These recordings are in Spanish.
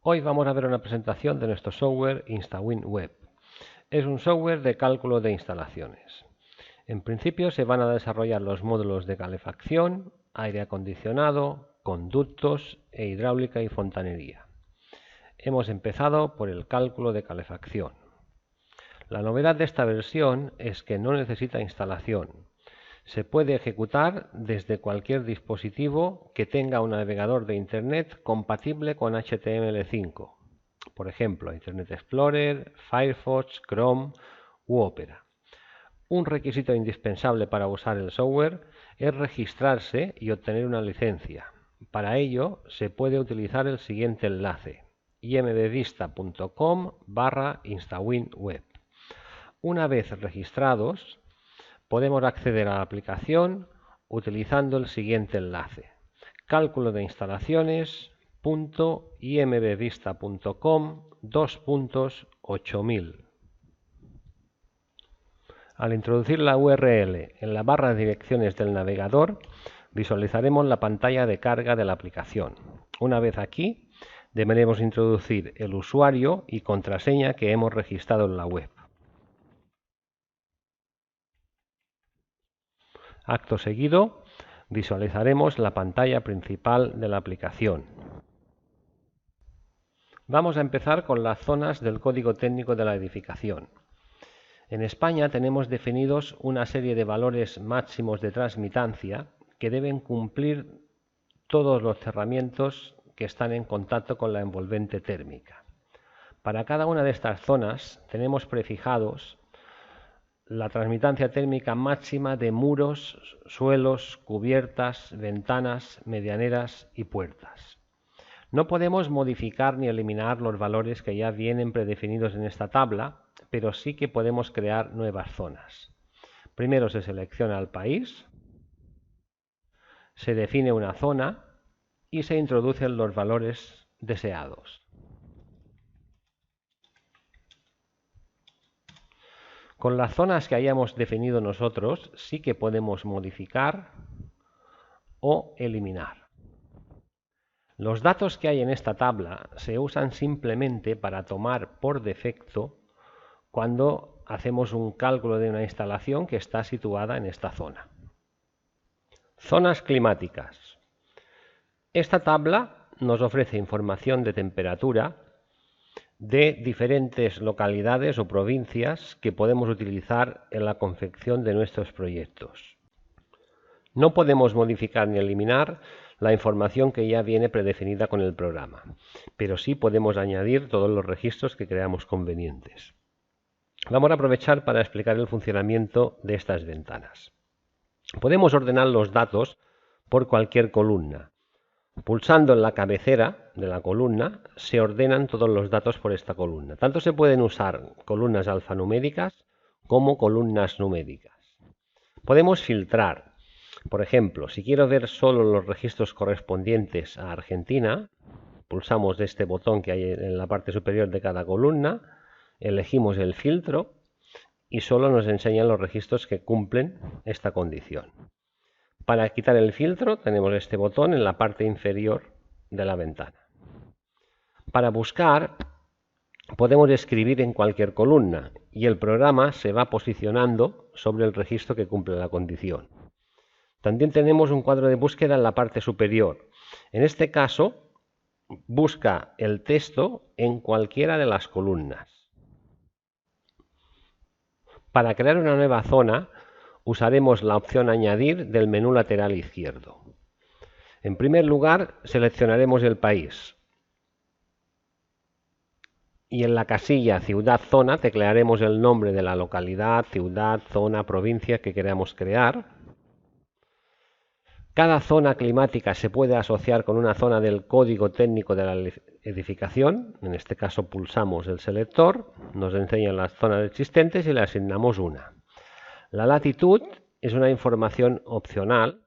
Hoy vamos a ver una presentación de nuestro software InstaWin Web. Es un software de cálculo de instalaciones. En principio se van a desarrollar los módulos de calefacción, aire acondicionado, conductos e hidráulica y fontanería. Hemos empezado por el cálculo de calefacción. La novedad de esta versión es que no necesita instalación. Se puede ejecutar desde cualquier dispositivo que tenga un navegador de Internet compatible con HTML5, por ejemplo, Internet Explorer, Firefox, Chrome u Opera. Un requisito indispensable para usar el software es registrarse y obtener una licencia. Para ello se puede utilizar el siguiente enlace: imdvista.com/instawinweb. Una vez registrados, podemos acceder a la aplicación utilizando el siguiente enlace: cálculodeinstalaciones.imdvista.com/8000. Al introducir la URL en la barra de direcciones del navegador, visualizaremos la pantalla de carga de la aplicación. Una vez aquí, deberemos introducir el usuario y contraseña que hemos registrado en la web. Acto seguido, visualizaremos la pantalla principal de la aplicación. Vamos a empezar con las zonas del código técnico de la edificación. En España tenemos definidos una serie de valores máximos de transmitancia que deben cumplir todos los cerramientos que están en contacto con la envolvente térmica. Para cada una de estas zonas tenemos prefijados la transmitancia térmica máxima de muros, suelos, cubiertas, ventanas, medianeras y puertas. No podemos modificar ni eliminar los valores que ya vienen predefinidos en esta tabla, pero sí que podemos crear nuevas zonas. Primero se selecciona el país, se define una zona y se introducen los valores deseados. Con las zonas que hayamos definido nosotros sí que podemos modificar o eliminar. Los datos que hay en esta tabla se usan simplemente para tomar por defecto cuando hacemos un cálculo de una instalación que está situada en esta zona. Zonas climáticas. Esta tabla nos ofrece información de temperatura de diferentes localidades o provincias que podemos utilizar en la confección de nuestros proyectos. No podemos modificar ni eliminar la información que ya viene predefinida con el programa, pero sí podemos añadir todos los registros que creamos convenientes. Vamos a aprovechar para explicar el funcionamiento de estas ventanas. Podemos ordenar los datos por cualquier columna. Pulsando en la cabecera de la columna se ordenan todos los datos por esta columna. Tanto se pueden usar columnas alfanuméricas como columnas numéricas. Podemos filtrar. Por ejemplo, si quiero ver solo los registros correspondientes a Argentina, pulsamos este botón que hay en la parte superior de cada columna, elegimos el filtro y solo nos enseñan los registros que cumplen esta condición. Para quitar el filtro tenemos este botón en la parte inferior de la ventana. Para buscar podemos escribir en cualquier columna y el programa se va posicionando sobre el registro que cumple la condición. También tenemos un cuadro de búsqueda en la parte superior. En este caso, busca el texto en cualquiera de las columnas. Para crear una nueva zona, usaremos la opción Añadir del menú lateral izquierdo. En primer lugar, seleccionaremos el país. Y en la casilla Ciudad-Zona teclearemos el nombre de la localidad, ciudad, zona, provincia que queramos crear. Cada zona climática se puede asociar con una zona del código técnico de la edificación. En este caso pulsamos el selector, nos enseñan las zonas existentes y le asignamos una. La latitud es una información opcional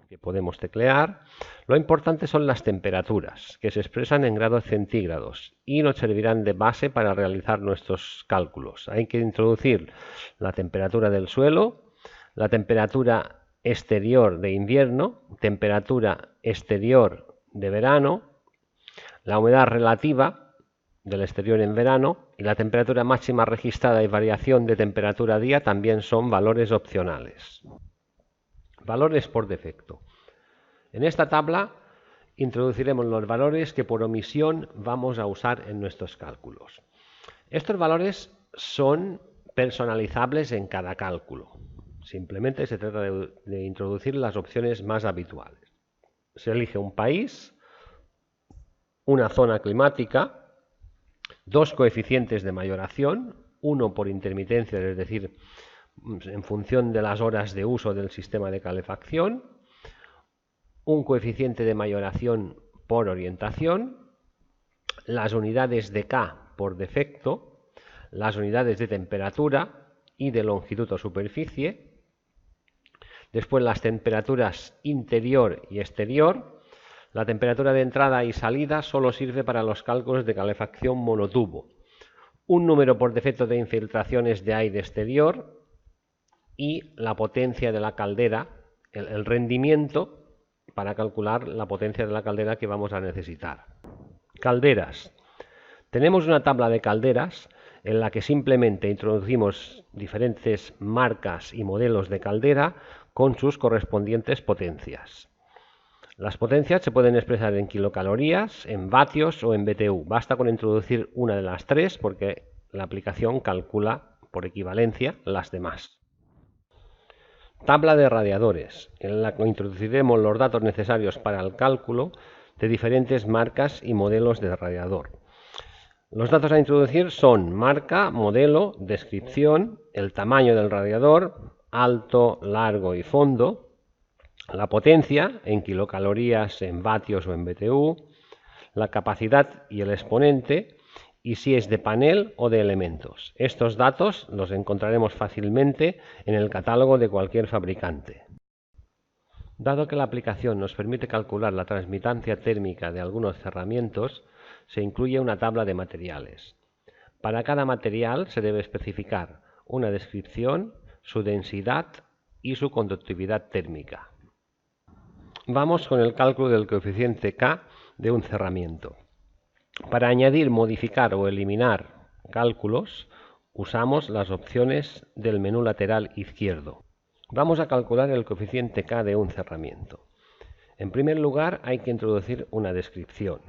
que podemos teclear. Lo importante son las temperaturas, que se expresan en grados centígrados y nos servirán de base para realizar nuestros cálculos. Hay que introducir la temperatura del suelo, la temperatura exterior de invierno, temperatura exterior de verano, la humedad relativa del exterior en verano y la temperatura máxima registrada y variación de temperatura día también son valores opcionales. Valores por defecto. En esta tabla introduciremos los valores que por omisión vamos a usar en nuestros cálculos. Estos valores son personalizables en cada cálculo. Simplemente se trata de introducir las opciones más habituales. Se elige un país, una zona climática, dos coeficientes de mayoración, uno por intermitencia, es decir, en función de las horas de uso del sistema de calefacción, un coeficiente de mayoración por orientación, las unidades de K por defecto, las unidades de temperatura y de longitud o superficie, después las temperaturas interior y exterior. La temperatura de entrada y salida solo sirve para los cálculos de calefacción monotubo, un número por defecto de infiltraciones de aire exterior y la potencia de la caldera, el rendimiento para calcular la potencia de la caldera que vamos a necesitar. Calderas. Tenemos una tabla de calderas en la que simplemente introducimos diferentes marcas y modelos de caldera con sus correspondientes potencias. Las potencias se pueden expresar en kilocalorías, en vatios o en BTU. Basta con introducir una de las tres porque la aplicación calcula por equivalencia las demás. Tabla de radiadores, en la que introduciremos los datos necesarios para el cálculo de diferentes marcas y modelos de radiador. Los datos a introducir son marca, modelo, descripción, el tamaño del radiador, alto, largo y fondo, la potencia en kilocalorías, en vatios o en BTU, la capacidad y el exponente, y si es de panel o de elementos. Estos datos los encontraremos fácilmente en el catálogo de cualquier fabricante. Dado que la aplicación nos permite calcular la transmitancia térmica de algunos cerramientos, se incluye una tabla de materiales. Para cada material se debe especificar una descripción, su densidad y su conductividad térmica. Vamos con el cálculo del coeficiente K de un cerramiento. Para añadir, modificar o eliminar cálculos, usamos las opciones del menú lateral izquierdo. Vamos a calcular el coeficiente K de un cerramiento. En primer lugar, hay que introducir una descripción.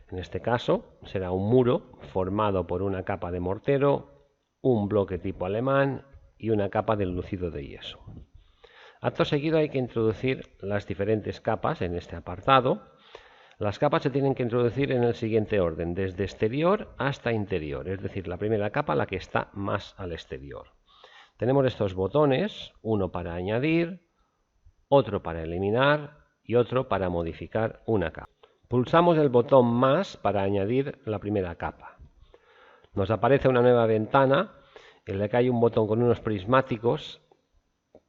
En este caso, será un muro formado por una capa de mortero, un bloque tipo alemán y una capa de enlucido de yeso. Acto seguido hay que introducir las diferentes capas en este apartado. Las capas se tienen que introducir en el siguiente orden, desde exterior hasta interior, es decir, la primera capa la que está más al exterior. Tenemos estos botones, uno para añadir, otro para eliminar y otro para modificar una capa. Pulsamos el botón más para añadir la primera capa. Nos aparece una nueva ventana en la que hay un botón con unos prismáticos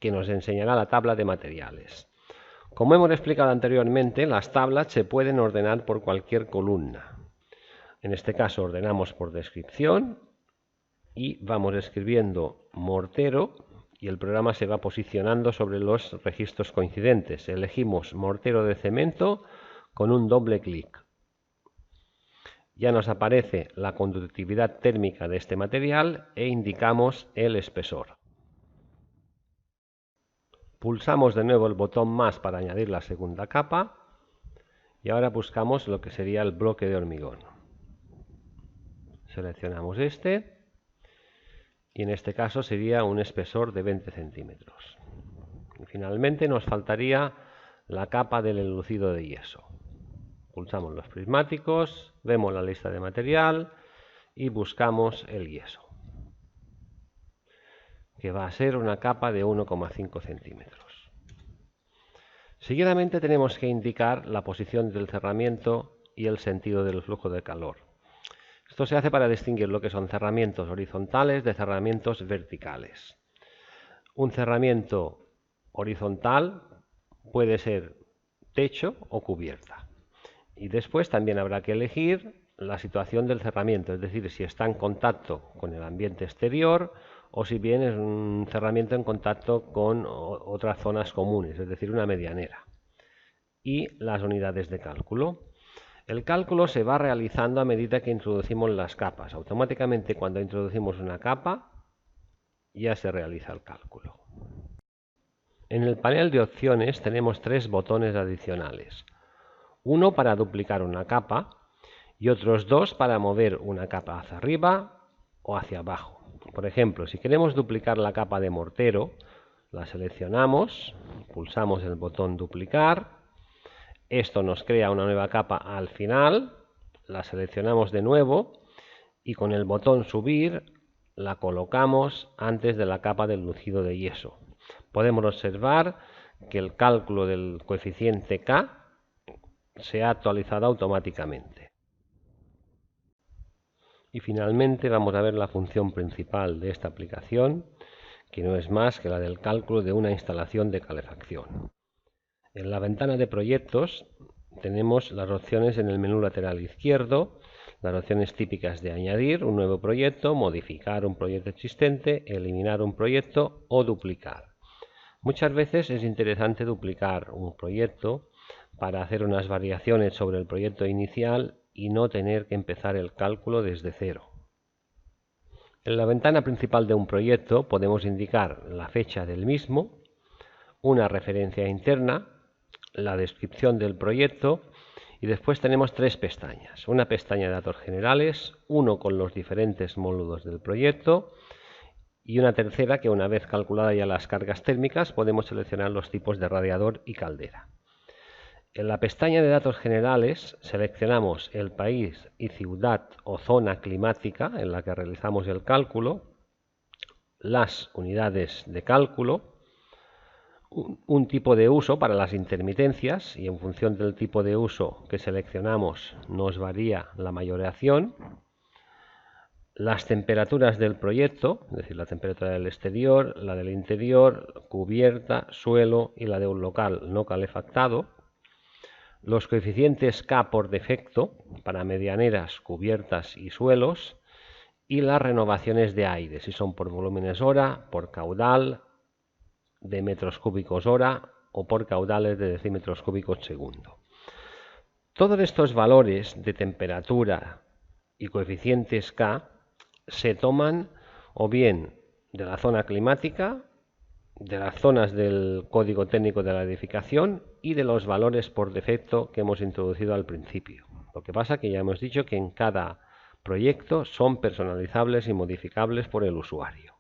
que nos enseñará la tabla de materiales. Como hemos explicado anteriormente, las tablas se pueden ordenar por cualquier columna. En este caso ordenamos por descripción y vamos escribiendo mortero y el programa se va posicionando sobre los registros coincidentes. Elegimos mortero de cemento con un doble clic. Ya nos aparece la conductividad térmica de este material e indicamos el espesor. Pulsamos de nuevo el botón más para añadir la segunda capa y ahora buscamos lo que sería el bloque de hormigón. Seleccionamos este y en este caso sería un espesor de 20 centímetros. Y finalmente nos faltaría la capa del enlucido de yeso. Pulsamos los prismáticos, vemos la lista de material y buscamos el yeso, que va a ser una capa de 1,5 centímetros. Seguidamente tenemos que indicar la posición del cerramiento y el sentido del flujo de calor. Esto se hace para distinguir lo que son cerramientos horizontales de cerramientos verticales. Un cerramiento horizontal puede ser techo o cubierta. Y después también habrá que elegir la situación del cerramiento, es decir, si está en contacto con el ambiente exterior o si bien es un cerramiento en contacto con otras zonas comunes, es decir, una medianera. Y las unidades de cálculo. El cálculo se va realizando a medida que introducimos las capas. Automáticamente, cuando introducimos una capa, ya se realiza el cálculo. En el panel de opciones tenemos tres botones adicionales. Uno para duplicar una capa y otros dos para mover una capa hacia arriba o hacia abajo. Por ejemplo, si queremos duplicar la capa de mortero, la seleccionamos, pulsamos el botón duplicar, esto nos crea una nueva capa al final, la seleccionamos de nuevo y con el botón subir la colocamos antes de la capa del lucido de yeso. Podemos observar que el cálculo del coeficiente K se ha actualizado automáticamente. Y finalmente vamos a ver la función principal de esta aplicación, que no es más que la del cálculo de una instalación de calefacción. En la ventana de proyectos tenemos las opciones en el menú lateral izquierdo, las opciones típicas de añadir un nuevo proyecto, modificar un proyecto existente, eliminar un proyecto o duplicar. Muchas veces es interesante duplicar un proyecto para hacer unas variaciones sobre el proyecto inicial y no tener que empezar el cálculo desde cero. En la ventana principal de un proyecto podemos indicar la fecha del mismo, una referencia interna, la descripción del proyecto y después tenemos tres pestañas. Una pestaña de datos generales, uno con los diferentes módulos del proyecto y una tercera que una vez calculadas ya las cargas térmicas podemos seleccionar los tipos de radiador y caldera. En la pestaña de datos generales seleccionamos el país y ciudad o zona climática en la que realizamos el cálculo, las unidades de cálculo, un tipo de uso para las intermitencias y en función del tipo de uso que seleccionamos nos varía la mayoración, las temperaturas del proyecto, es decir, la temperatura del exterior, la del interior, cubierta, suelo y la de un local no calefactado, los coeficientes K por defecto para medianeras, cubiertas y suelos y las renovaciones de aire, si son por volúmenes hora, por caudal, de metros cúbicos hora o por caudales de decímetros cúbicos segundo. Todos estos valores de temperatura y coeficientes K se toman o bien de la zona climática, de las zonas del código técnico de la edificación y de los valores por defecto que hemos introducido al principio. Lo que pasa que ya hemos dicho que en cada proyecto son personalizables y modificables por el usuario.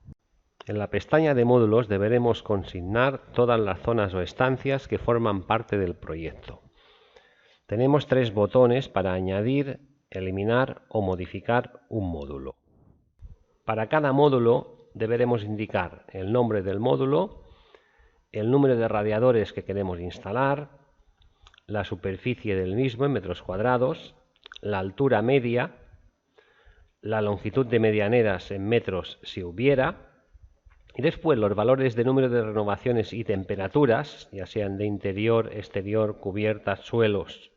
En la pestaña de módulos deberemos consignar todas las zonas o estancias que forman parte del proyecto. Tenemos tres botones para añadir, eliminar o modificar un módulo. Para cada módulo deberemos indicar el nombre del módulo, el número de radiadores que queremos instalar, la superficie del mismo en metros cuadrados, la altura media, la longitud de medianeras en metros si hubiera, y después los valores de número de renovaciones y temperaturas, ya sean de interior, exterior, cubiertas, suelos,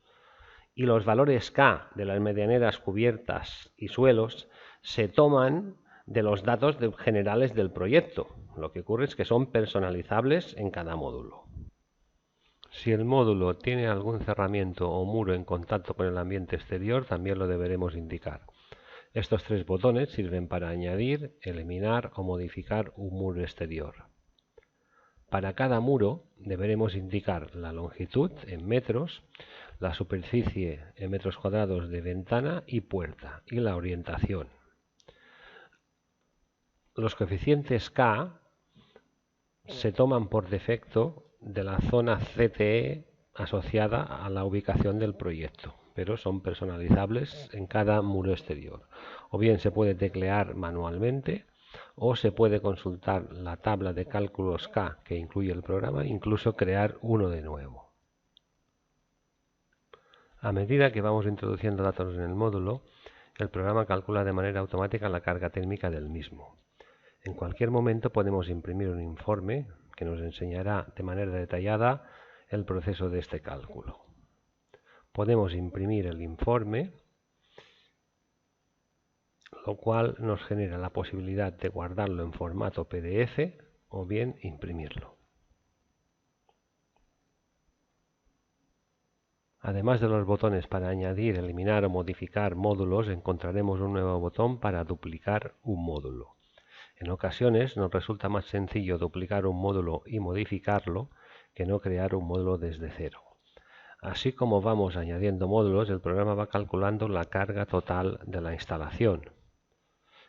y los valores K de las medianeras, cubiertas y suelos se toman de los datos generales del proyecto. Lo que ocurre es que son personalizables en cada módulo. Si el módulo tiene algún cerramiento o muro en contacto con el ambiente exterior, también lo deberemos indicar. Estos tres botones sirven para añadir, eliminar o modificar un muro exterior. Para cada muro deberemos indicar la longitud en metros, la superficie en metros cuadrados de ventana y puerta y la orientación. Los coeficientes K se toman por defecto de la zona CTE asociada a la ubicación del proyecto, pero son personalizables en cada muro exterior. O bien se puede teclear manualmente o se puede consultar la tabla de cálculos K que incluye el programa, incluso crear uno de nuevo. A medida que vamos introduciendo datos en el módulo, el programa calcula de manera automática la carga térmica del mismo. En cualquier momento podemos imprimir un informe que nos enseñará de manera detallada el proceso de este cálculo. Podemos imprimir el informe, lo cual nos genera la posibilidad de guardarlo en formato PDF o bien imprimirlo. Además de los botones para añadir, eliminar o modificar módulos, encontraremos un nuevo botón para duplicar un módulo. En ocasiones nos resulta más sencillo duplicar un módulo y modificarlo que no crear un módulo desde cero. Así como vamos añadiendo módulos, el programa va calculando la carga total de la instalación.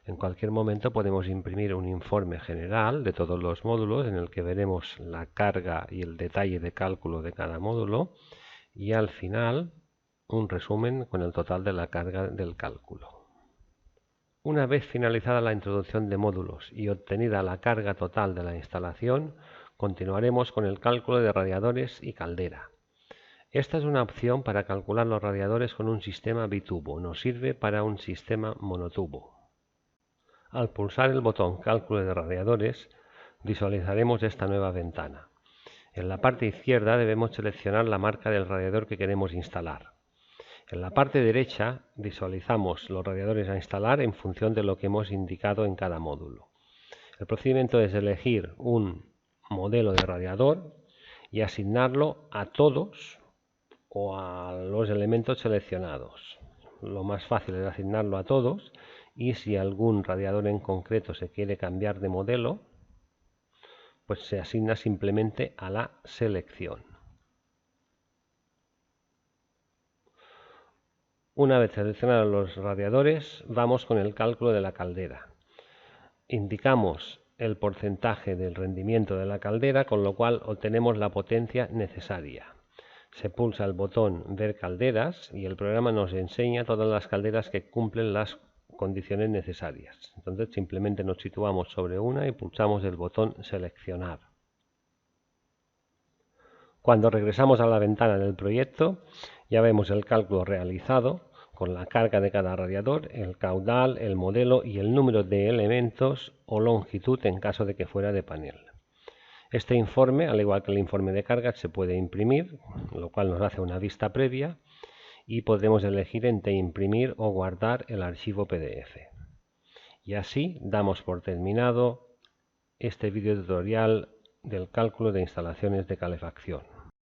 En cualquier momento podemos imprimir un informe general de todos los módulos en el que veremos la carga y el detalle de cálculo de cada módulo y al final un resumen con el total de la carga del cálculo. Una vez finalizada la introducción de módulos y obtenida la carga total de la instalación, continuaremos con el cálculo de radiadores y caldera. Esta es una opción para calcular los radiadores con un sistema bitubo, nos sirve para un sistema monotubo. Al pulsar el botón Cálculo de radiadores, visualizaremos esta nueva ventana. En la parte izquierda debemos seleccionar la marca del radiador que queremos instalar. En la parte derecha visualizamos los radiadores a instalar en función de lo que hemos indicado en cada módulo. El procedimiento es elegir un modelo de radiador y asignarlo a todos o a los elementos seleccionados. Lo más fácil es asignarlo a todos y si algún radiador en concreto se quiere cambiar de modelo, pues se asigna simplemente a la selección. Una vez seleccionados los radiadores, vamos con el cálculo de la caldera. Indicamos el porcentaje del rendimiento de la caldera, con lo cual obtenemos la potencia necesaria. Se pulsa el botón Ver calderas y el programa nos enseña todas las calderas que cumplen las condiciones necesarias. Entonces simplemente nos situamos sobre una y pulsamos el botón Seleccionar. Cuando regresamos a la ventana del proyecto, ya vemos el cálculo realizado con la carga de cada radiador, el caudal, el modelo y el número de elementos o longitud en caso de que fuera de panel. Este informe, al igual que el informe de carga, se puede imprimir, lo cual nos hace una vista previa, y podemos elegir entre imprimir o guardar el archivo PDF. Y así damos por terminado este video tutorial del cálculo de instalaciones de calefacción.